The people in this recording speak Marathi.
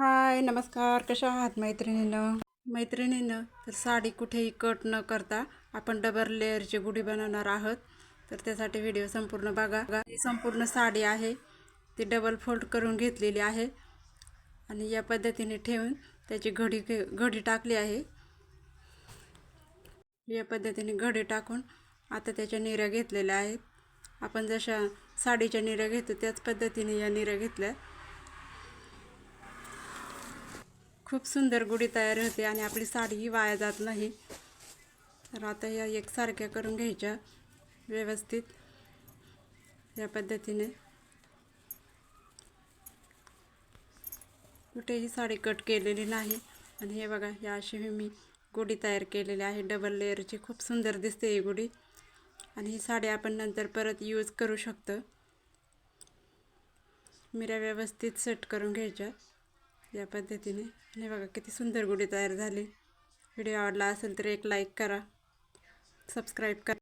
हाय नमस्कार, कशा आहात मैत्रिणीनं तर साडी कुठेही कट न करता आपण डबल लेअरची गुढी बनवणार आहोत. तर त्यासाठी व्हिडिओ संपूर्ण बघा. ही संपूर्ण साडी आहे ती डबल फोल्ड करून घेतलेली आहे आणि या पद्धतीने ठेवून त्याची घडी टाकली आहे. या पद्धतीने घडी टाकून आता त्याच्या निऱ्या घेतलेल्या आहेत. आपण जशा साडीच्या निऱ्या घेतो त्याच पद्धतीने या निऱ्या घेतल्या. खूप सुंदर गुढी तयार होते आणि आपली साडीही वाया जात नाही. तर आता या एकसारख्या करून घ्यायच्या व्यवस्थित या पद्धतीने. कुठेही साडी कट केलेली नाही आणि हे बघा या अशी मी गुढी तयार केलेली आहे डबल लेअरची. खूप सुंदर दिसते ही गुढी आणि ही साडी आपण नंतर परत यूज करू शकतो. मिऱ्या व्यवस्थित सेट करून घ्यायच्या या पद्धतीने. आणि बघा किती सुंदर गुढी तयार झाली. व्हिडिओ आवडला असेल तर एक लाईक करा, सबस्क्राईब करा.